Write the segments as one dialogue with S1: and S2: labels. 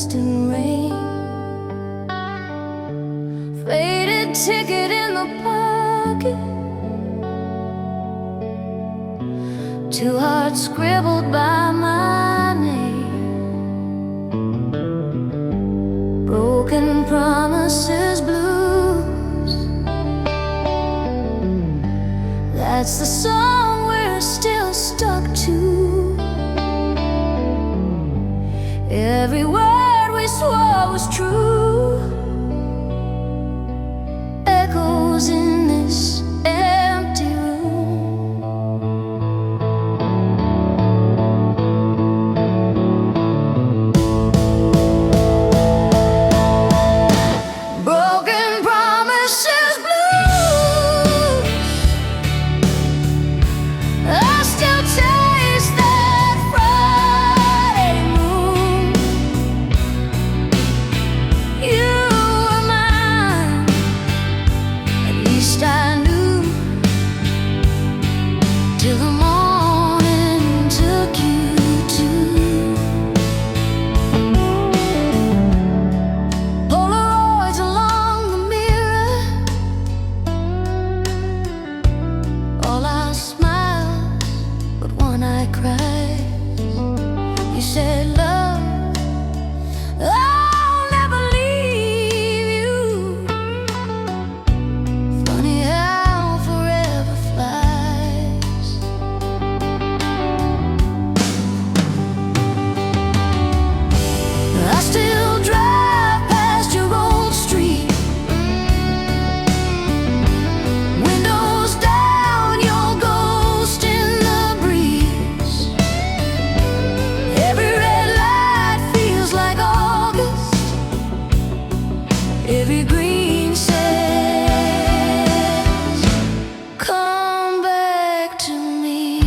S1: dust and rain. Faded ticket in the pocket, two hearts scribbled by my name. Broken promises, blues. That's the song we're still stuck to. Every word we swore was true echoes in this empty room. Broken promises, blues. I still taste that Friday moon. You were mine, at least I knew, till the morning took you too. Polaroids along the mirror, all our smiles but one I cried. You said, love, I'll never leave you. Funny how forever flies. I still drive past your old street, windows down, your ghost in the breeze. Every red light feels like August, every green says, come back to me.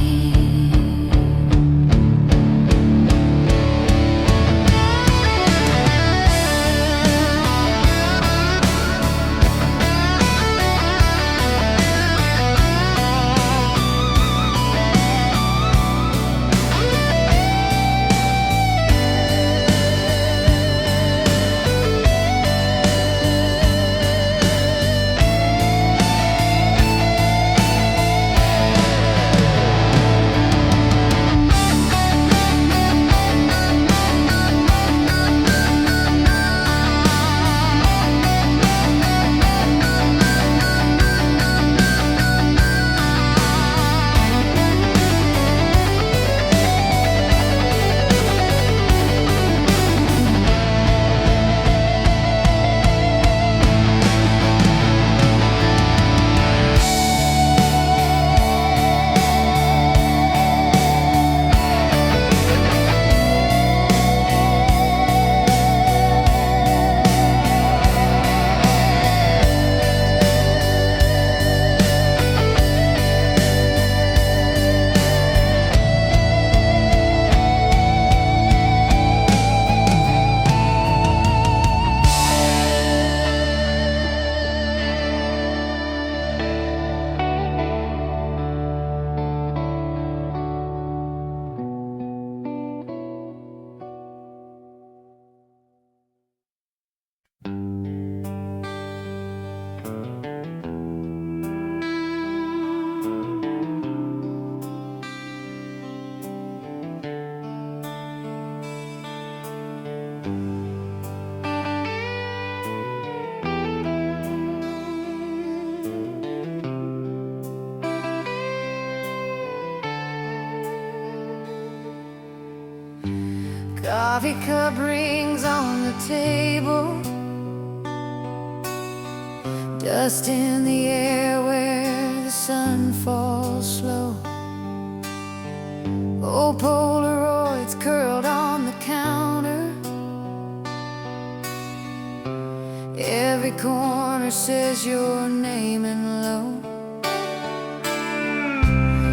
S1: Coffee cup rings on the table, dust in the air where the sun falls slow. Old Polaroids curled on the counter, every corner says your name in low.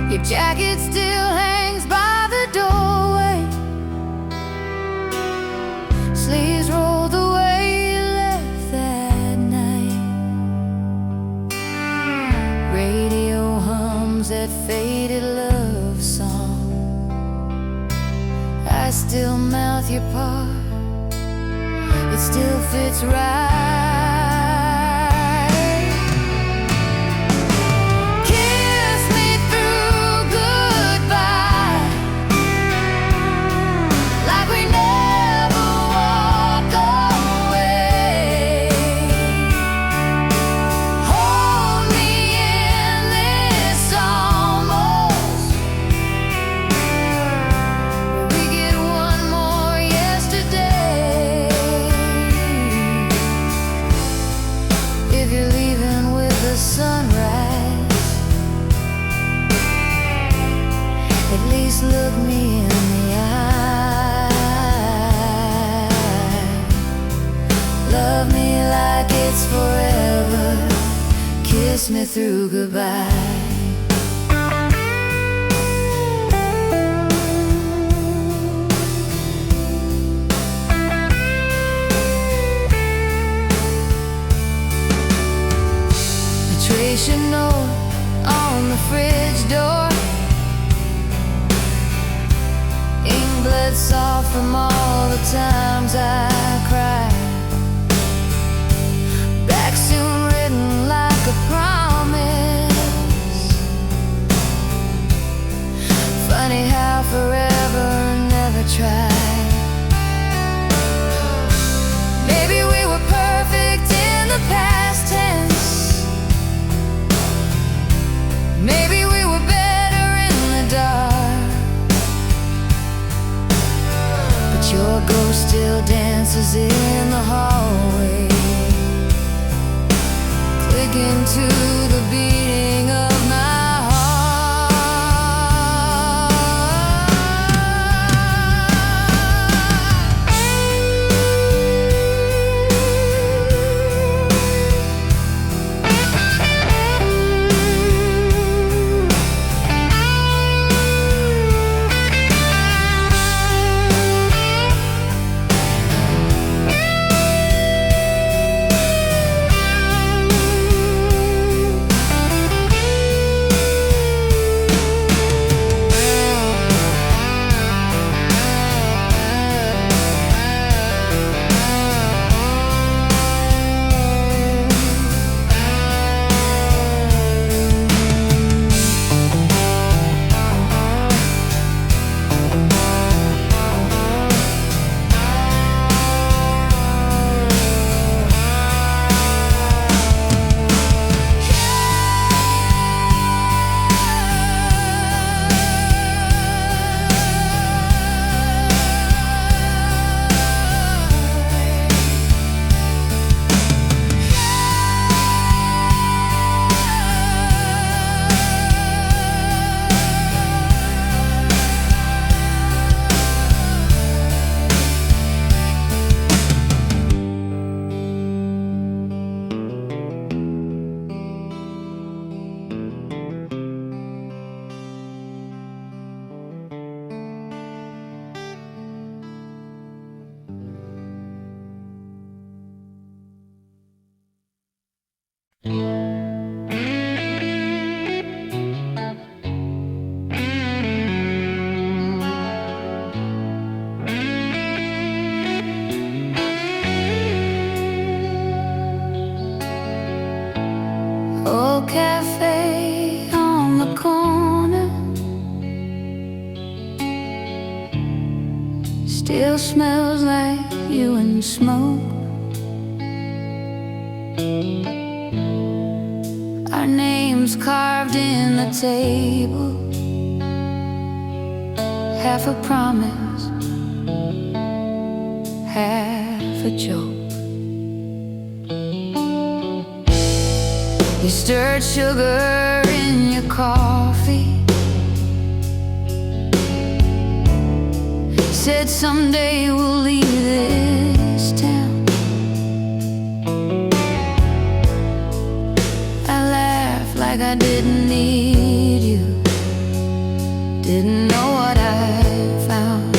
S1: Your jacket still hangs by the doorway, sleeves rolled the way you left that night. Radio hums that faded love song, I still mouth your part still fits right. Look me in the eye. Love me like it's forever. Kiss me through goodbye. Trace your note on the fridge door. Blood soft from all the times I cried. Back soon written like a promise. Funny how forever never tried. Maybe we were perfect in the past tense. Maybe we were better in the dark. Your ghost still dances in the hallway, clicking to the beating of my old cafe on the corner. Still smells like you and smoke. Our names carved in the table, half a promise, half a joke. You stirred sugar in your coffee, said someday we'll leave this town. I laughed like I didn't need you, didn't know what I found.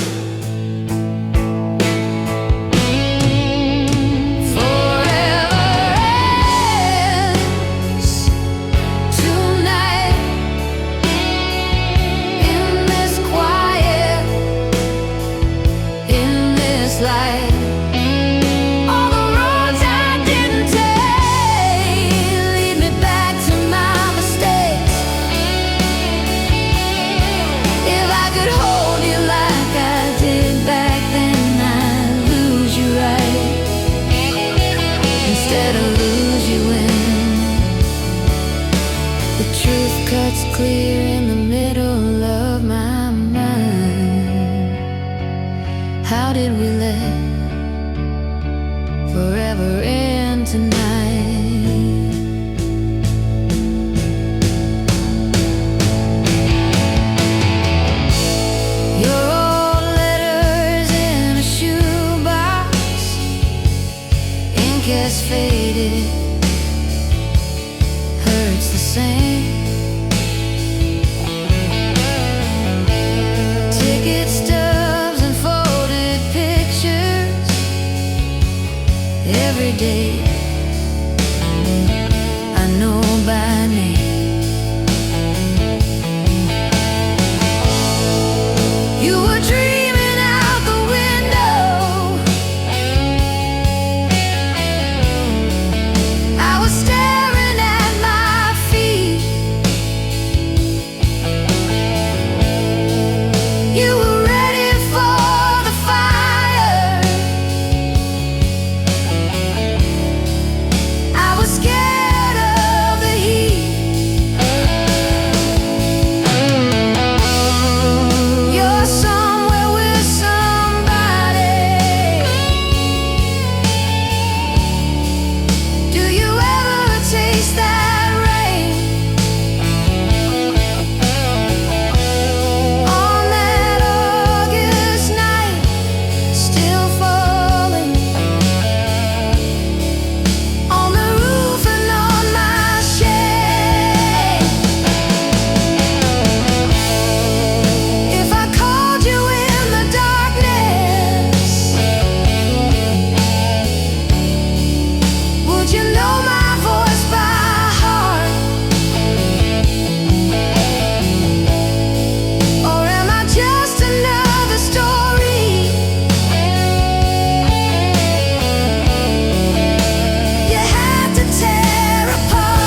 S1: what's clear in the middle of my mind. How did we let forever end tonight? Your old letters in a shoebox, ink has faded, hurts the same. Ticket stubs and folded pictures, every day I know by name. You were dreaming out the window, I was staring at my feet. You were ready for the fire, I was scared of the heat. You're somewhere with somebody. Do you ever taste that rain? On that August night, still falling on the roof and on my shade. If I called you in the darkness, would you know my voice by heart? Or am I just another story you had to tear apart?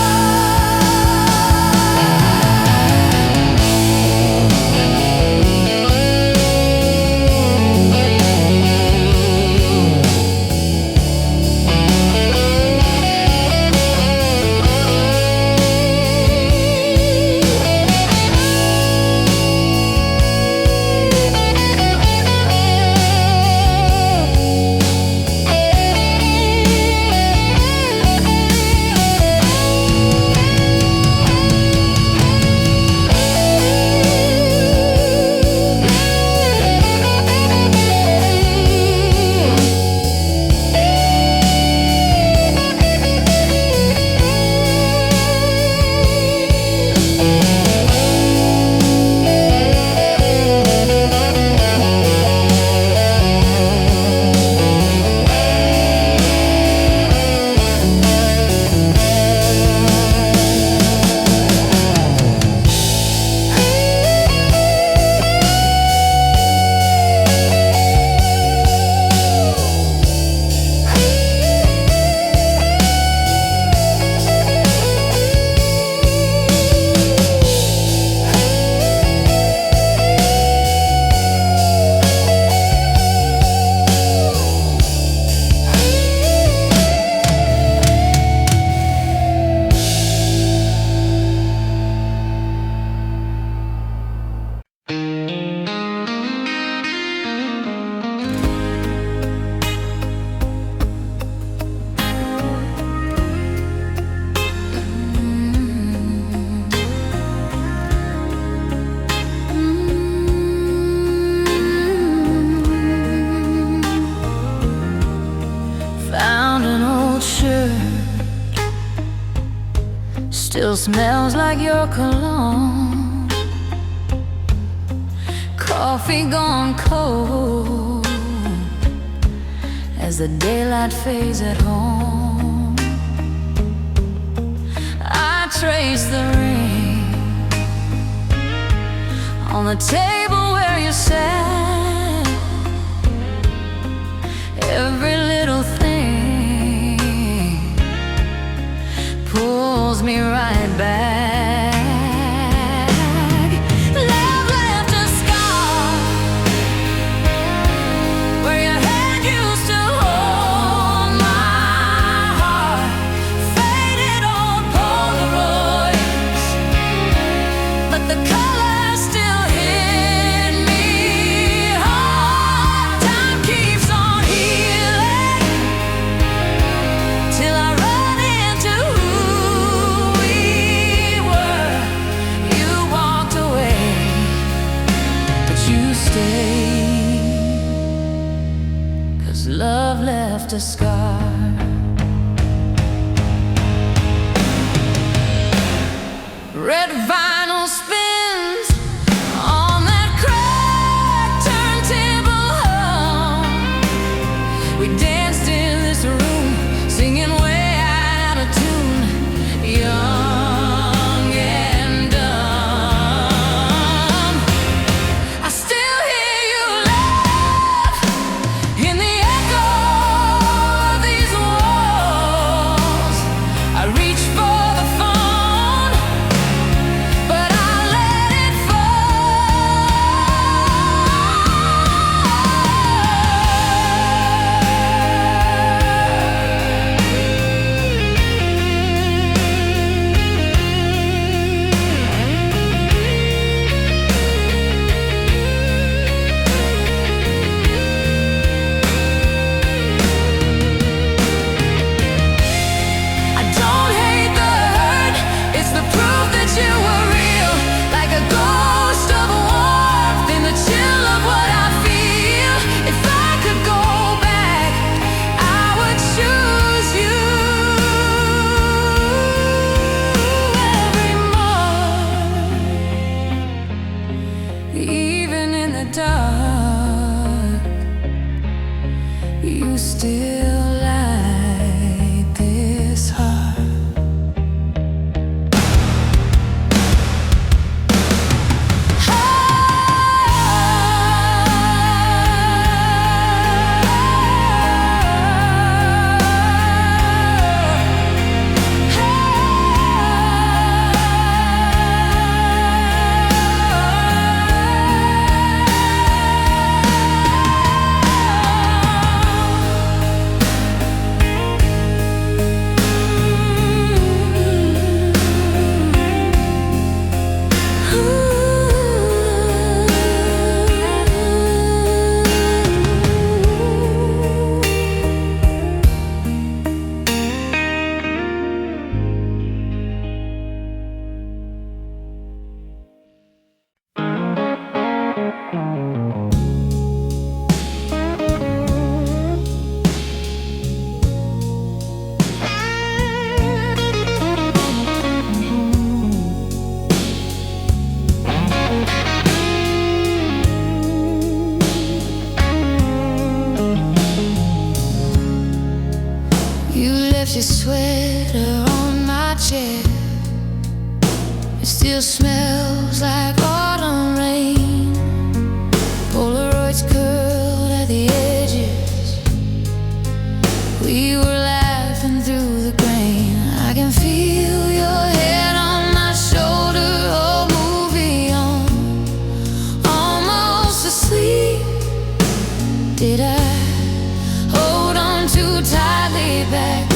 S1: Found an old shirt, still smells like your cologne. Coffee gone cold as the daylight fades at home. I trace the ring on the table where you sat. Every little thing pulls me right back. Love left a scar where your hand used to hold my heart. Faded old Polaroids left a scar. Red vinyl spins on that cracked turntable hum. We danced in this room, singing way out of tune, young and dumb. I still hear you laugh in the echo of these walls. I reach for the phone, but I let it I don't hate the hurt, it's the proof that you were real, like a ghost of warmth in the chill of what I feel. If I could go back, I would choose you every morning, even in the dark. You still light this heart. You left your sweater on my chair. It still smells like autumn rain. Polaroids curled at the edges. We were laughing through the grain. I can feel your head on my shoulder. Old movie on, almost asleep. Did I hold on too tightly back then?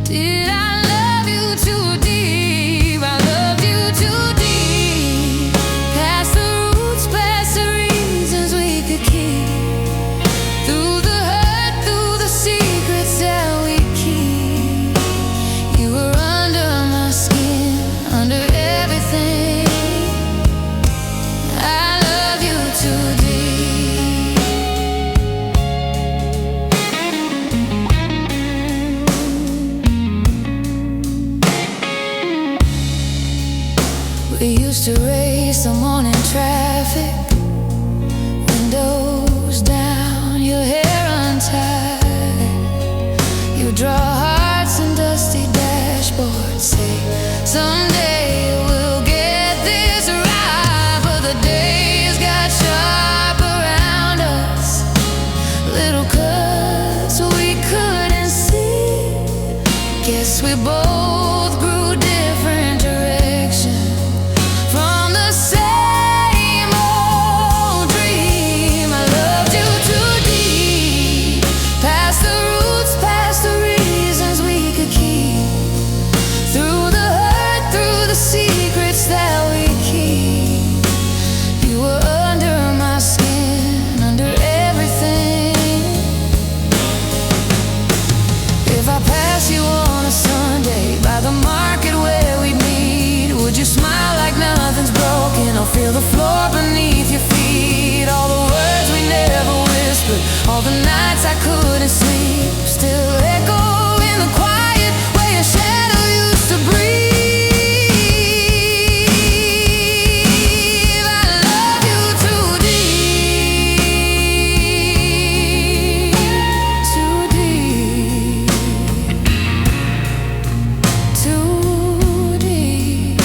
S1: Did I love you too deep? I loved you too deep. Past the roots, past the reasons we could keep. Through the hurt, through the secrets that we keep. You were under my skin, under everything. I love you too deep. We used to race the morning traffic, windows down, your hair untied. You draw hearts and dusty dashboards, say someday we'll get this right. But the days got sharp around us, little cuts we couldn't see. Guess we both grew different directions from the same old dream. I loved you too deep. Past the roots, past the reasons we could keep. Through the hurt, through the secrets that we keep. You were under my skin, under everything. If I pass you on a Sunday by the market where we'd meet, would you smile like nothing's broken, or feel the floor beneath your feet? All the words we never whispered, All the nights I couldn't sleep still echo in the quiet where your shadow used to breathe. I love you too deep, too deep, too deep.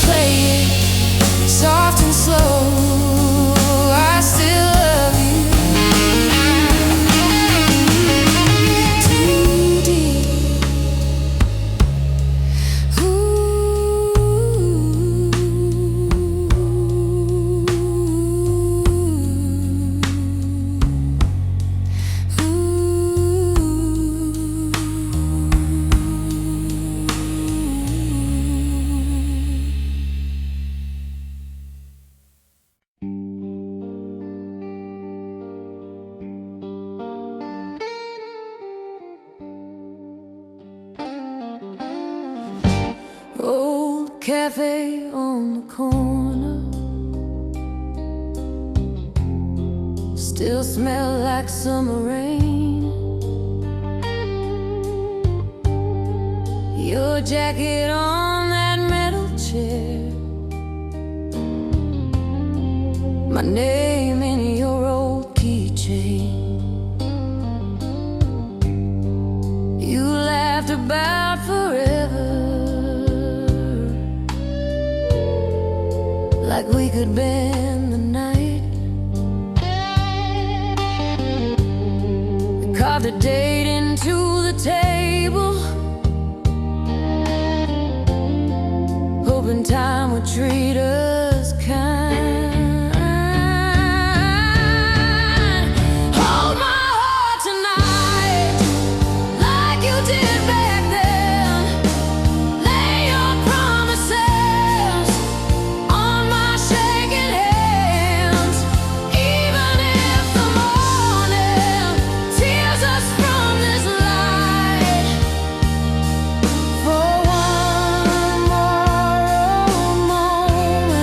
S1: Play it soft and slow. I still love you too deep. Ooh. Old cafe on the corner still smell like summer rain. Your jacket on that metal chair, my name in your old keychain. You laughed about forever, like we could bend the night. We carved a date into the table, hoping time would treat us kind. Hold my heart tonight, like you did back then. Lay your promises on my shaking hands. Even if the morning tears us from this light, for one more moment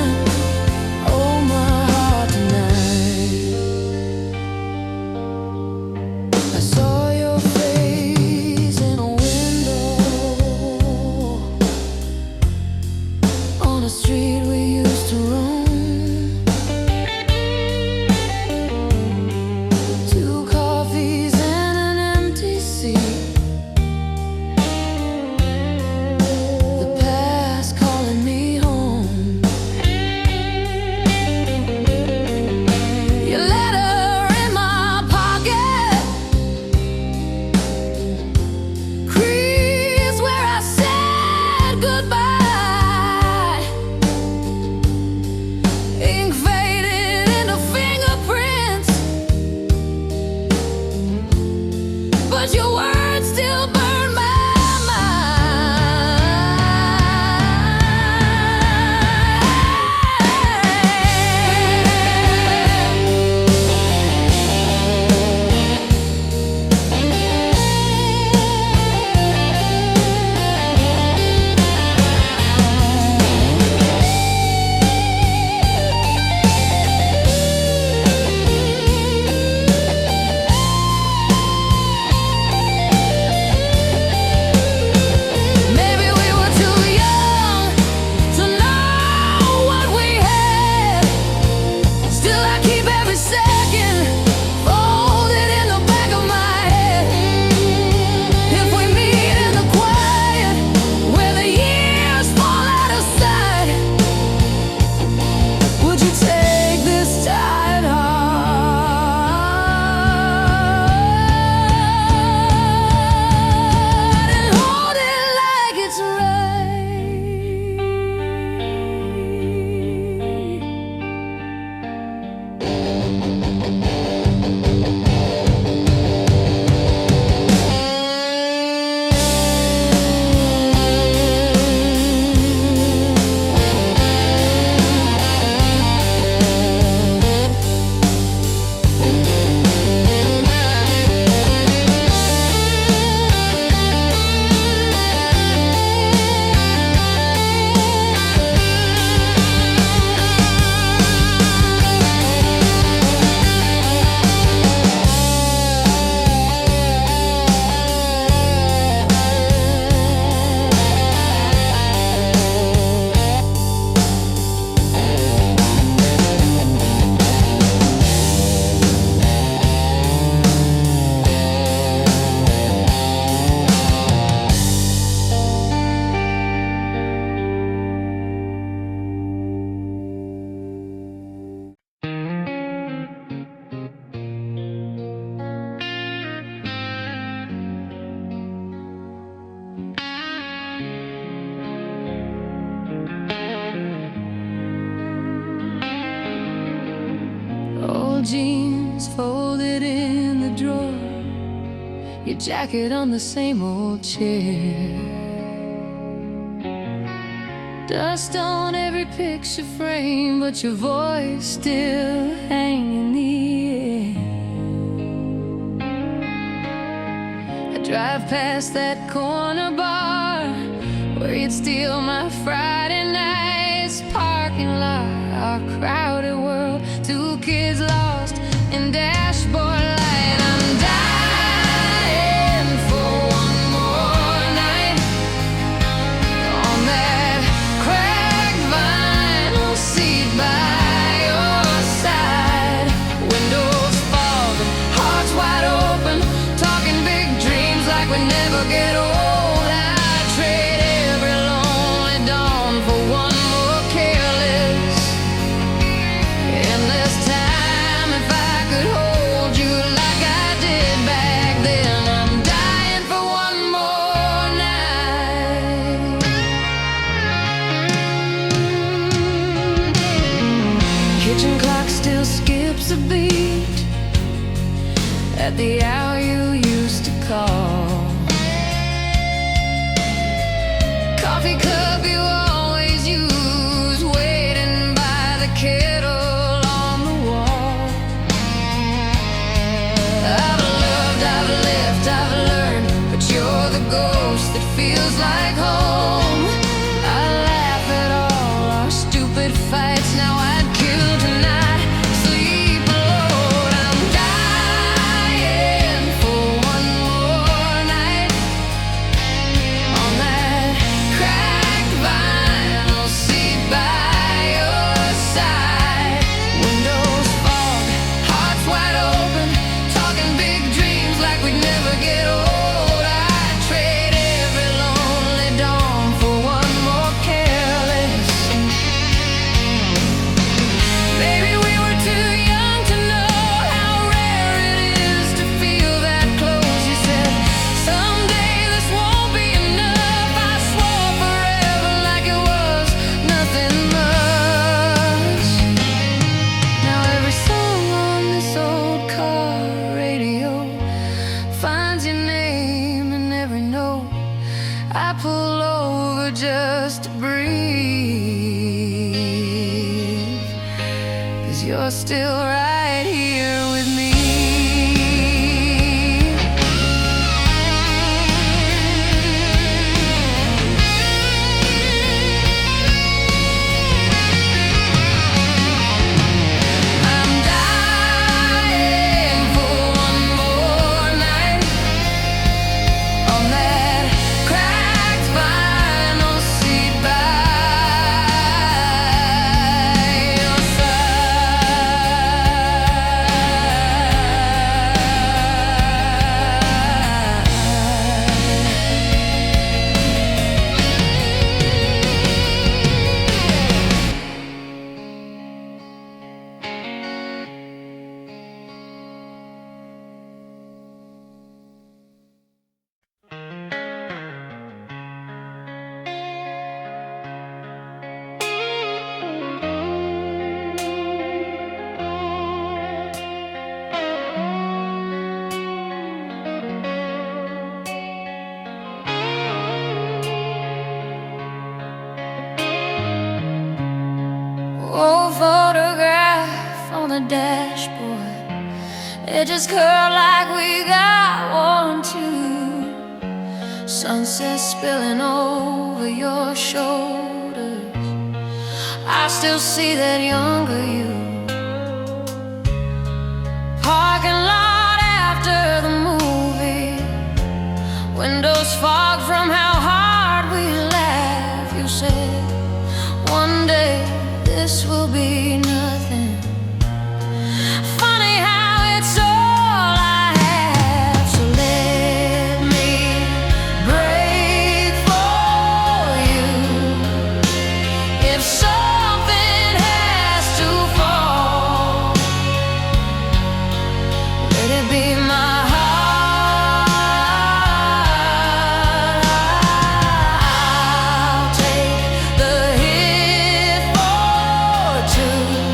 S1: old jeans folded in the drawer, your jacket on the same old chair, dust on every picture frame, but your voice still hanging in the air. I drive past that corner bar where you'd steal my Friday nights, parking lot, our crowded world, two kids lost in dashboard light. I'm dying for one more night on that cracked vinyl seat by your side. Windows fogging, hearts wide open, talking big dreams like we never get old. I'd trade every lonely dawn for one more careless, endless time. If I could hold you like I did back then, I'm dying for one more night. Kitchen clock still skips a beat at the hour you used to call. Coffee cup you always use, waiting by the kettle on the wall. I've loved, I've lived, I've learned, but you're the ghost that feels like home. I laugh at all our stupid fights, now I'd kill tonight, sleep alone. I'm dying for one more night on that cracked vinyl seat by your side. Windows fog, hearts wide open, talking big dreams like we'd never get old. I'd trade every lonely dawn for one more careless. Maybe we were too young to know how rare it is to feel that close. You said, someday this won't be enough. I swore forever like it was nothing much. Now every song on this old car radio finds your name in every note. I pull over just to breathe, 'cause you're still right here with me. I'm dying for one more night on that cracked vinyl seat by your old photograph on the dashboard, it just curled like we got one too. Sunset spilling over your shoulders, I still see that younger you. Parking lot after the movie, windows fogged from how hard we laugh. You said, one day this will be nothing. Funny how it's all I have, so let me break for you. If something has to fall, let it be my heart. I'll take the hit for two.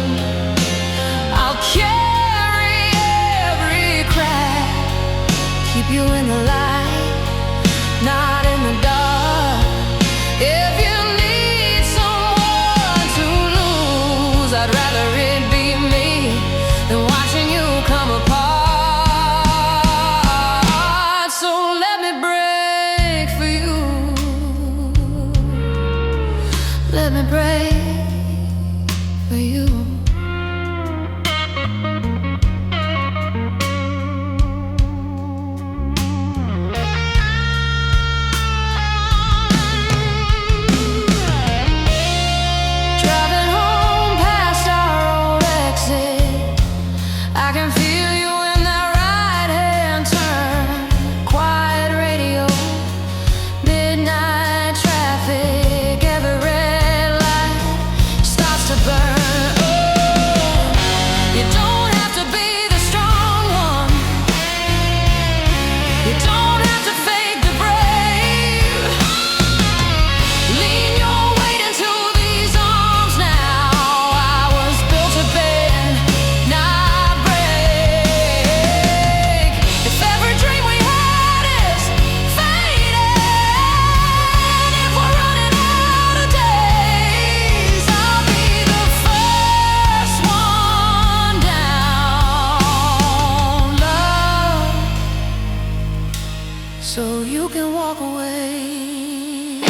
S1: walk away.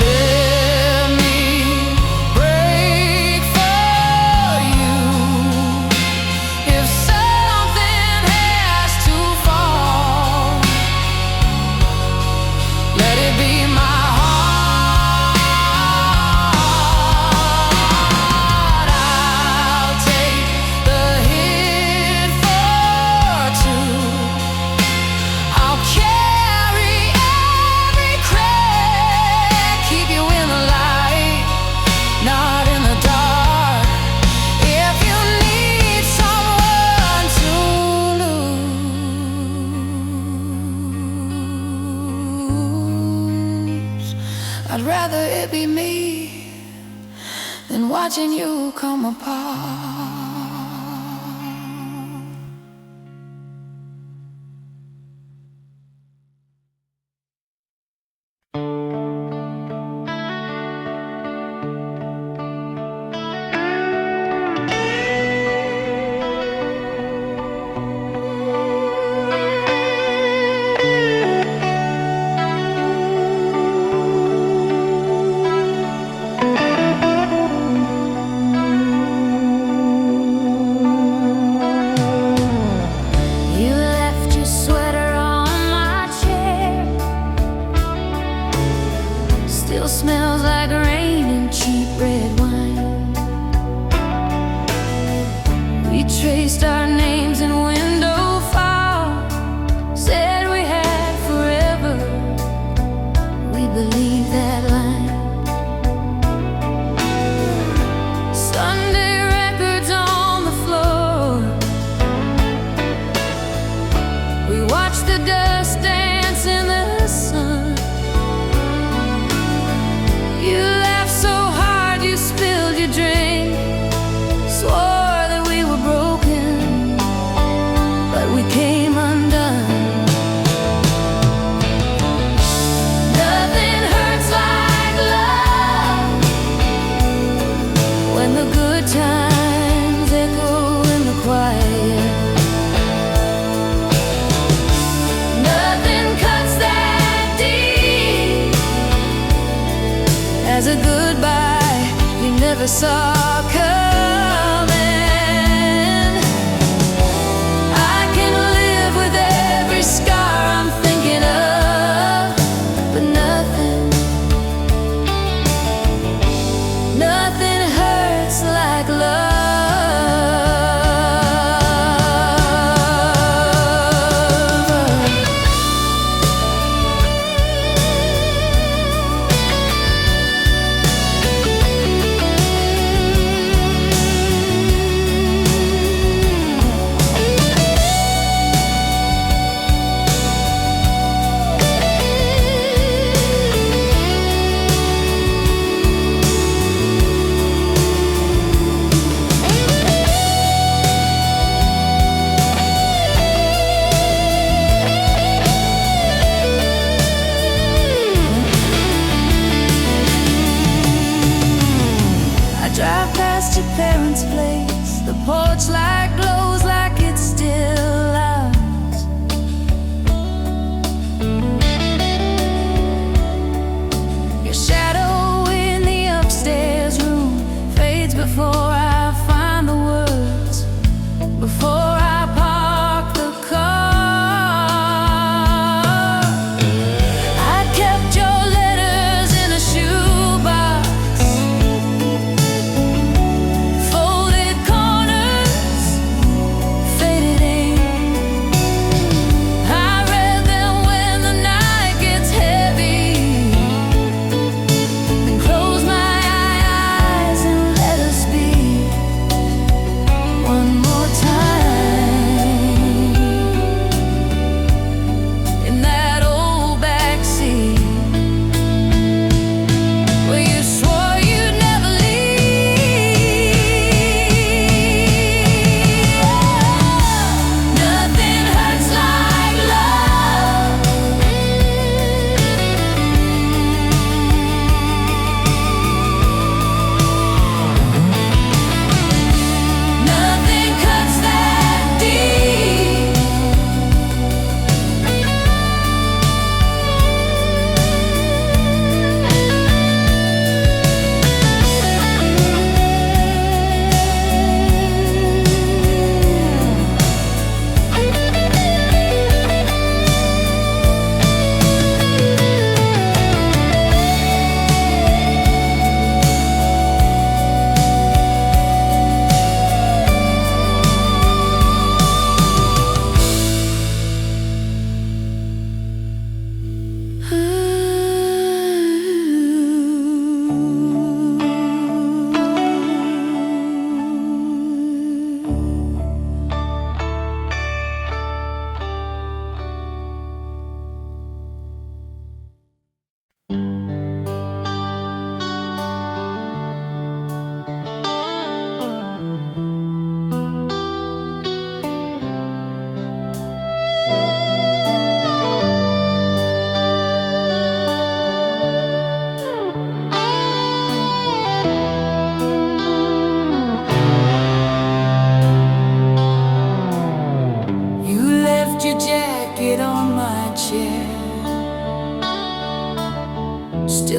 S1: Let me break for you. If something has to fall, let it be my heart. I'll take the hit for two. I'll carry every crack, keep you in the light, not in the dark. If you need someone to lose, I'd rather it be me than watching you come apart. You left your sweater on my chair, still smells like rain and cheap red wine. We traced our names in window file, said we had forever. We believed that line. Sunday records on the floor, we watched the dust dance in the sun. You laughed so hard you spilled your drink, swore that we were broken, but we came undone. Nothing hurts like love, when the good times echo in the quiet. Nothing cuts that deep as a goodbye you never saw coming. I can live with every scar I'm thinking of, but nothing hurts like love.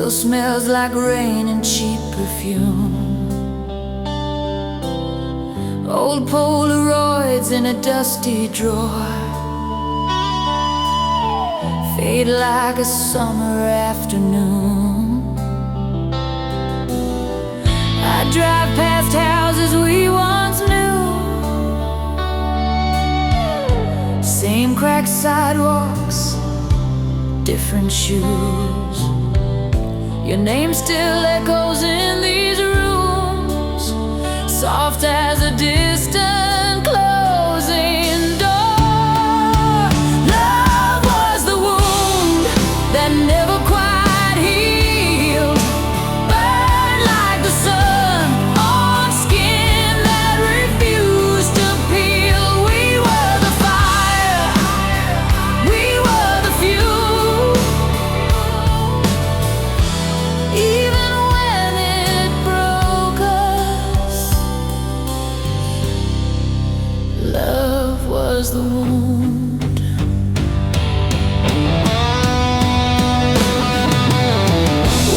S1: still smells like rain and cheap perfume. Old Polaroids in a dusty drawer fade like a summer afternoon. I drive past houses we once knew, same cracked sidewalks, different shoes. Your name still echoes in these rooms, soft as a distant closing door. Love was the wound that never quite healed, burned like the sun on skin that refused to peel. We were the fire, we were the fuel. Even when it broke us, love was the wound.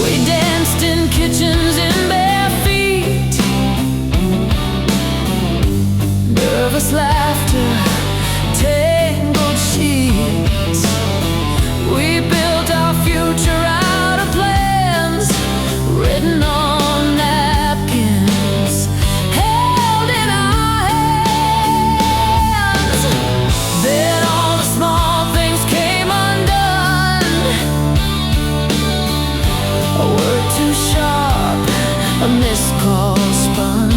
S1: We danced in kitchens in bare feet, nervous laughter, tangled sheets. We built our future out of plans written on napkins, held in our hands. Then all the small things came undone. A word too sharp, a missed call spun.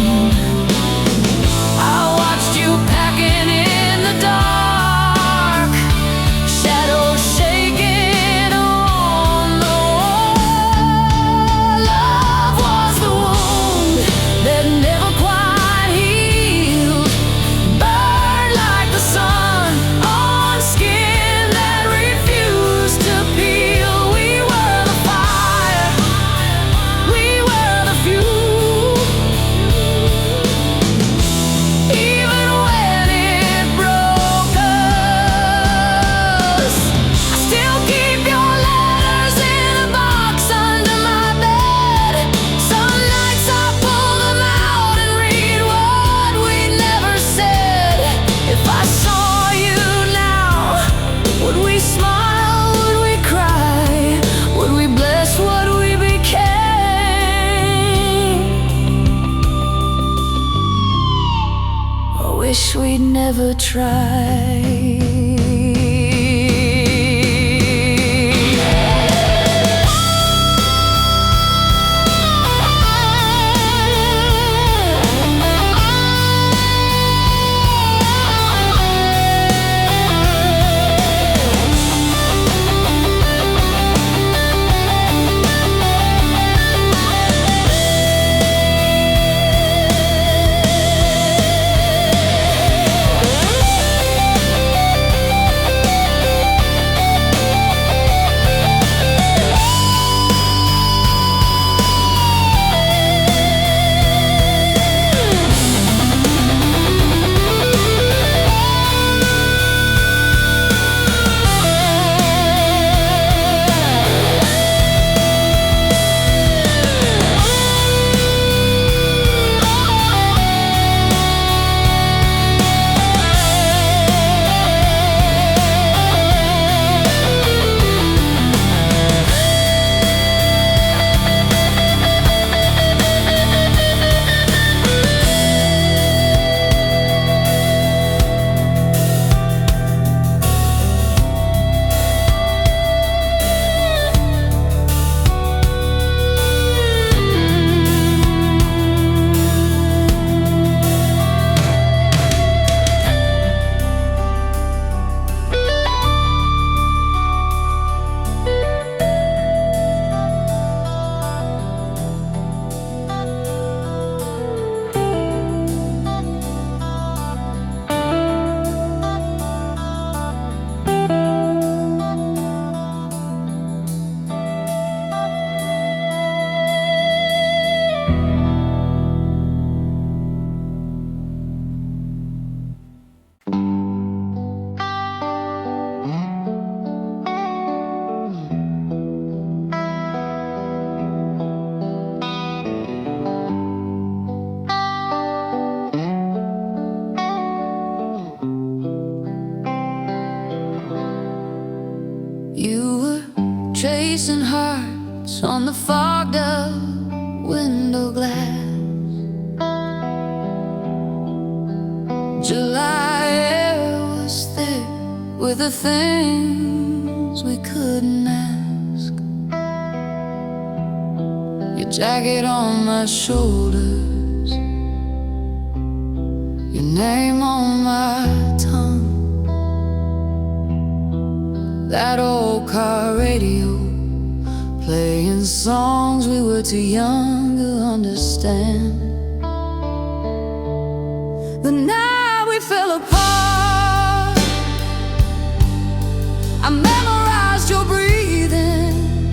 S1: I watched you packing in the dark, shadows shaking on the wall. Love was the wound that never quite healed, burned like the sun on skin that refused to peel. We were the fire, we were the fuel. Even when it broke us, I still keep your letters in a box under my bed. Some nights I pull them out and read what we never said. If I saw you now, would we smile, would we cry, would we bless what we became? I wish we'd never tried. You were tracing hearts on the fogged up window glass. July air was thick with the things we couldn't ask. Your jacket on my shoulders, your name on my tongue. That old car radio playing songs we were too young to understand. The night we fell apart, I memorized your breathing.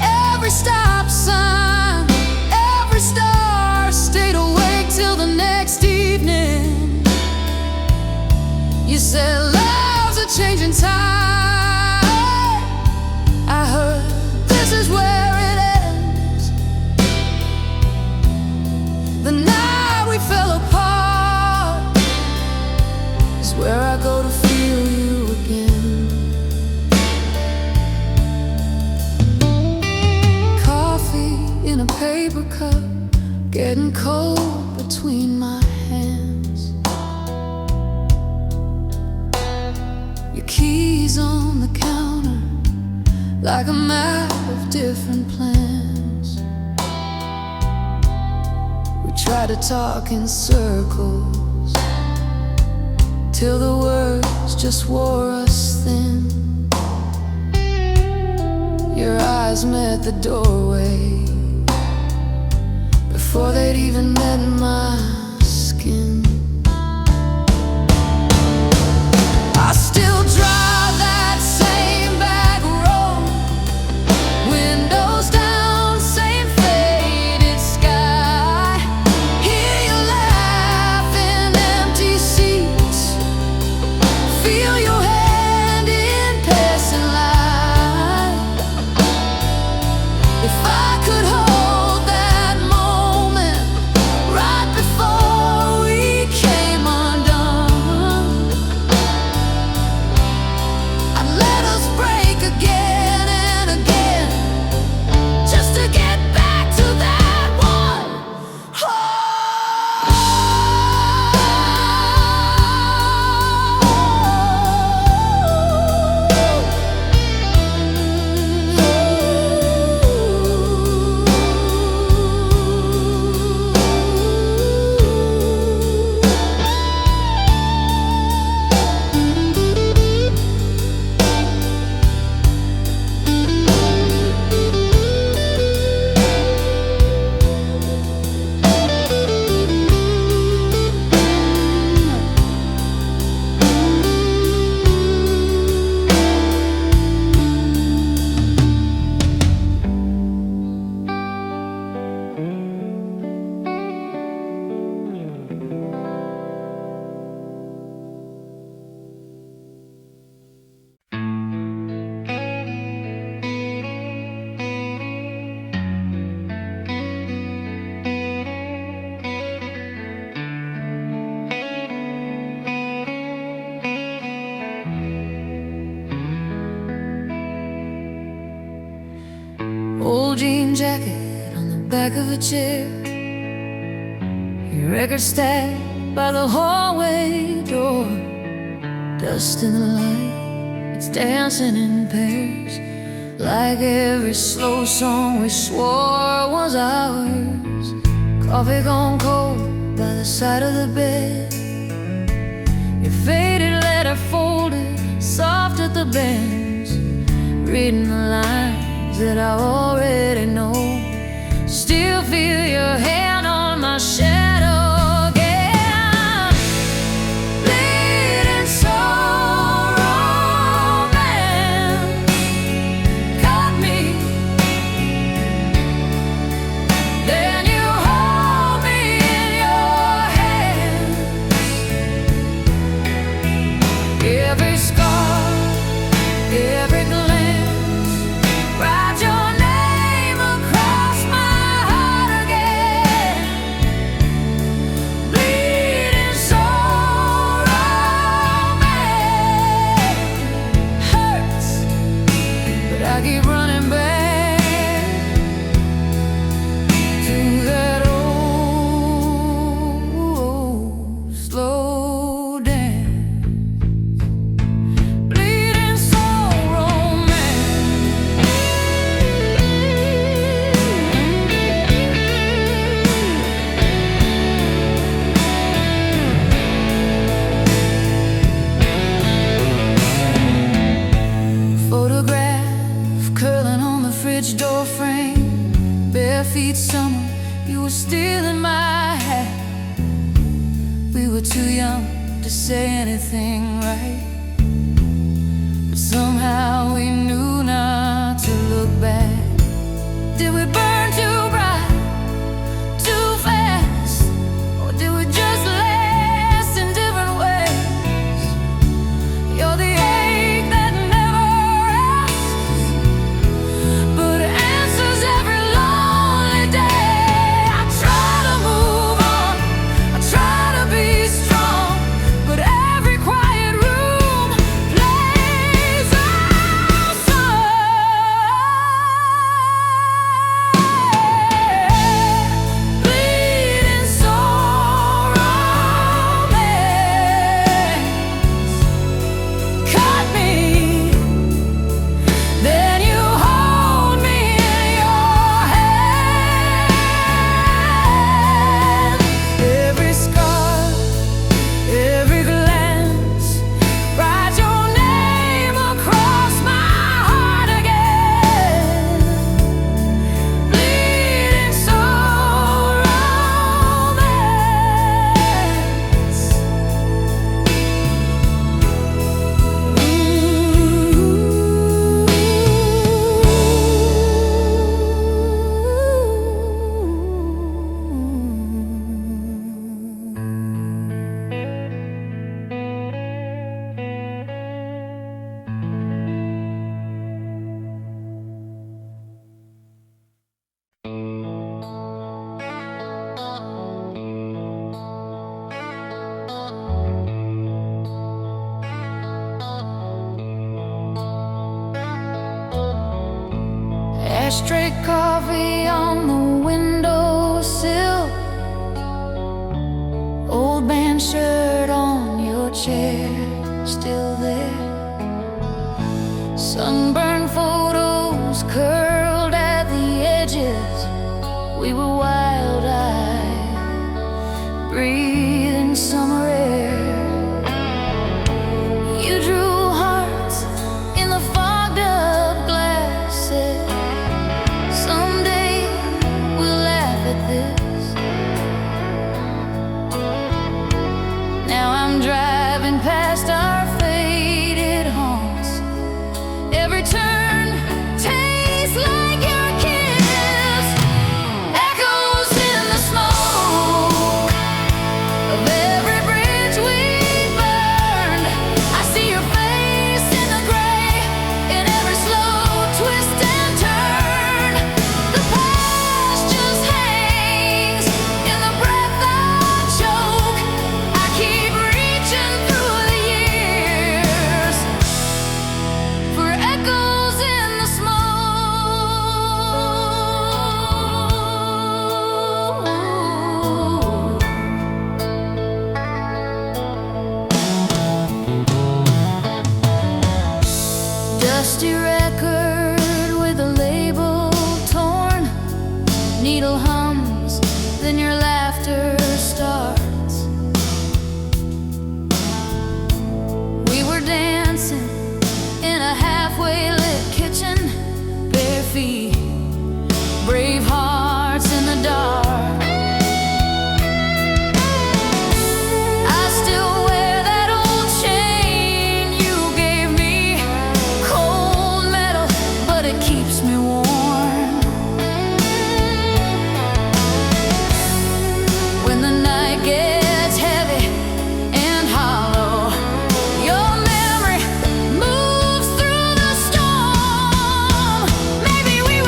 S1: Every stop sign, every star, stayed awake till the next evening. You said love's a changing tide. I heard this is where it ends. The night we fell apart is where I go to feel you again. Coffee in a paper cup, getting cold between my hands. Your keys on the counter, like a map of different plans. We tried to talk in circles till the words just wore us thin. Your eyes met the doorway before they'd even met my skin. I still drive that same back road, windows down, same faded sky. Hear you laugh in empty seats, feel your hand in passing light. If I could hold that moment right before we came undone, I'd let us break again and again, just to get back to that one. Old jean jacket on the back of a chair, your record stacked by the hallway door. Dust in the light, it's dancing in pairs, like every slow song we swore was ours. Coffee gone cold by the side of the bed, your faded letter folded soft at the bends, reading the lines that I already know. Still feel your hand on my shadow again. Bleeding soul romance caught me. Then you hold me in your hands. Every scar, every glance, write your name across my heart again. Bleeding soul romance. sweet summer, you were still in my hat. We were too young to say anything right, but somehow we knew not to look back. Did we burn too bright, too fast, or did we just last in different ways? You're the ache that never rests, but answers every lonely day. I try to move on, I try to be strong, but every quiet room plays our song. Bleeding soul romance cut me, then you hold me in your hand. Every scar, every glance, write your name across my heart again. Bleeding soul romance. Ashtray coffee on the windowsill, old band shirt on your chair, still there. Sunburned photos curled at the edges. We were wild-eyed, breathing summer air. You drew hearts in the fogged-up glasses. Someday we'll laugh at this. Now I'm driving past our faded haunts. Every turn tastes like your kiss. Echoes in the smoke of every bridge we burned. I see your face in the gray, in every slow twist and turn. The past just hangs in the breath I choke. I keep reaching through the years for echoes in the smoke. Dusty record with a label torn. Needle hums, then your laughter starts. We were dancing in a halfway lit kitchen, bare feet, brave hearts in the dark. I still wear that old chain you gave me, cold metal, but it keeps me warm. When the night gets heavy and hollow, your memory moves through the storm. Maybe we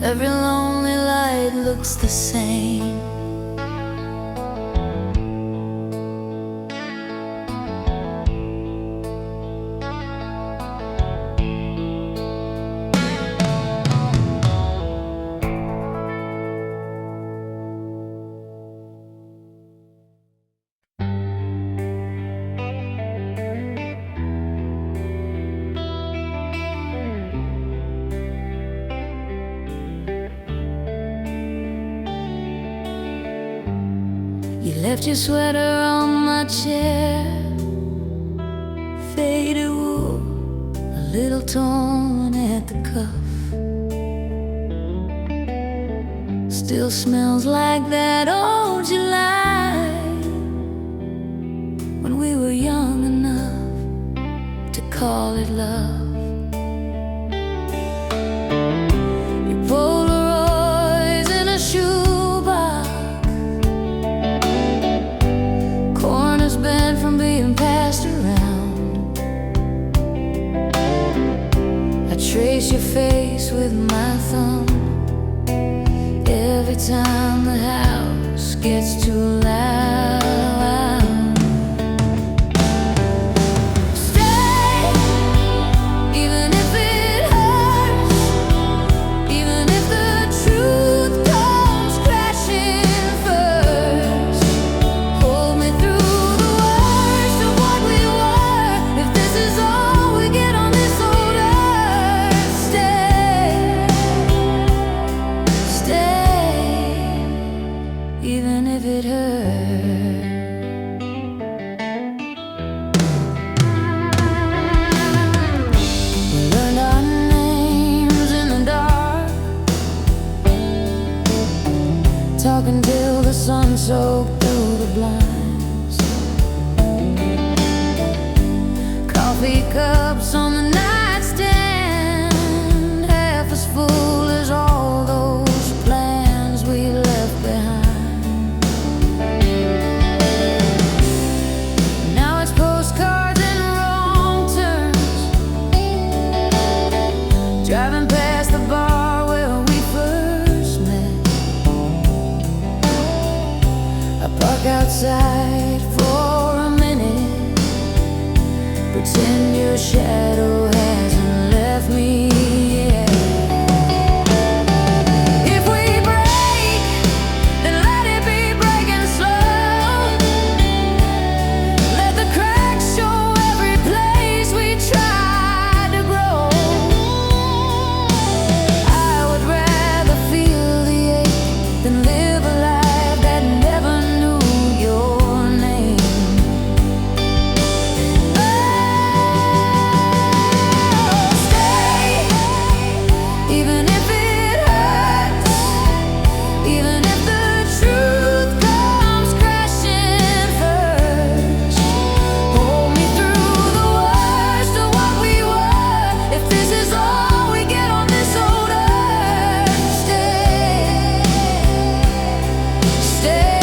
S1: Every lonely light looks the same. You left your sweater on my chair, faded wool, a little torn at the cuff. Still smells like that old July, when we were young enough to call it love. Trace your face with my thumb every time the house gets too loud. Stay, even if it hurts, even if the truth comes crashing first. Hold me through the worst of what we were, if this is all we get on this old. Even if it hurts. We learned our names in the dark, talking till the sun soaked through the blinds. Coffee cups on the nightstand, half as full as all those plans we left behind. Driving past the bar where we first met, I park outside for a minute, pretend your shadow hasn't left me yet. If we break, then let it be breaking slow. Let the cracks show every place we tried to grow. Than live a life that never knew your name. Oh, stay, even if it hurts, even if the truth comes crashing first. Hold me through the worst of what we were, if this is all we get on this old earth. Stay.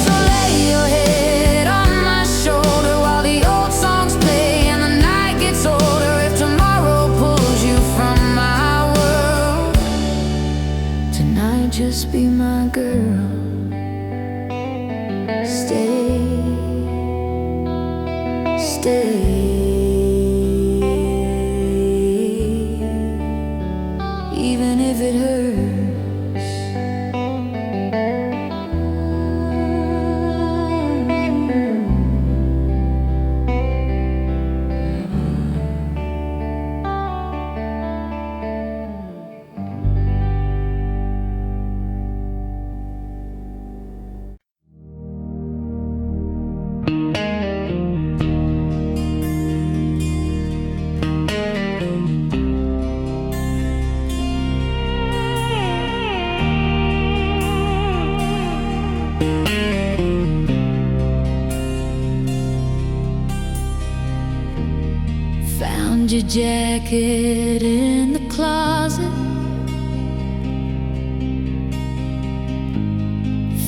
S1: So lay your head on my shoulder while the old songs play and the night gets older. If tomorrow pulls you from my world, tonight just be my girl. Stay, stay. Even if it hurts. Found your jacket in the closet,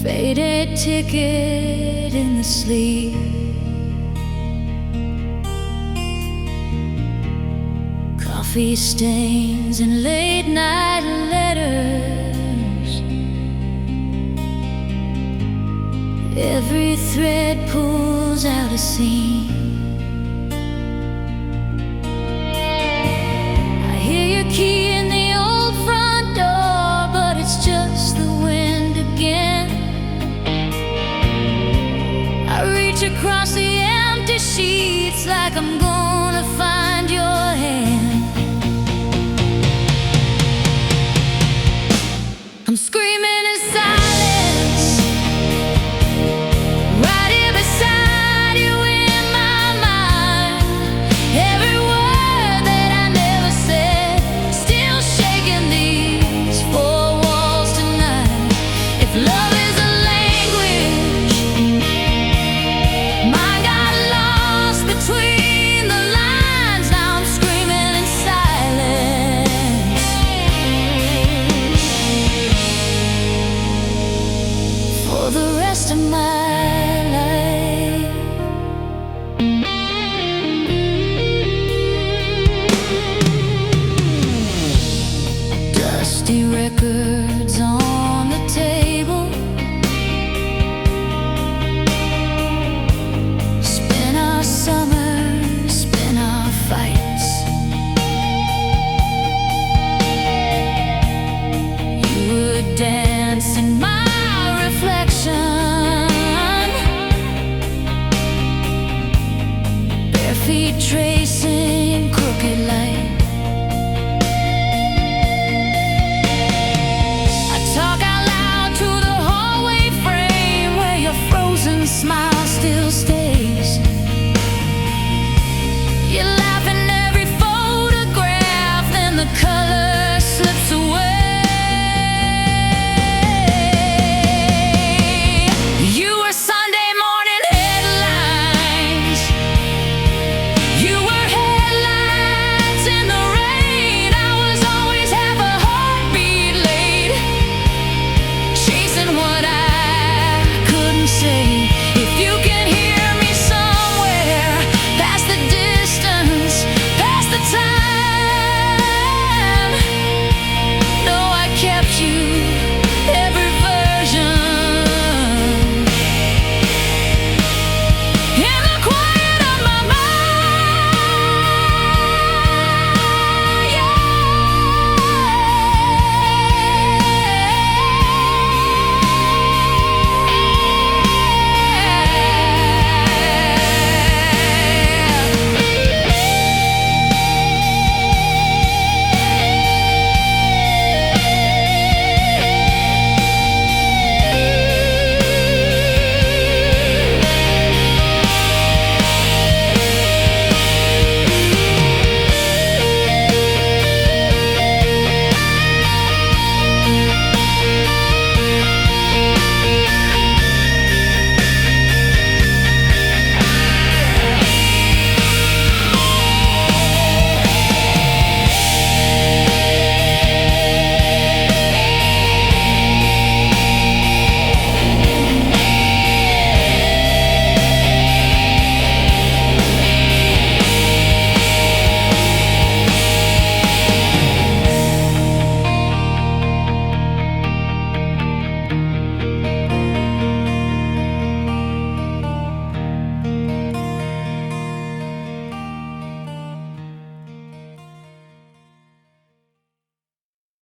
S1: faded ticket in the sleeve, coffee stains and late night letters. Every thread pulls out a seam. I hear your key in the old front door, but it's just the wind again. I reach across the empty sheets like I'm gonna find your hand. I'm screaming in silence, right here beside you in my mind. Every word that I never said, still shaking these four walls tonight. If love is a language, mine got lost between the lines. Now I'm screaming in silence for the rest of my life. Dusty records on the table, spin our summers, spin our fights. You would dance in my reflection, bare feet tracing crooked light. I talk out loud to the hallway frame where your frozen smile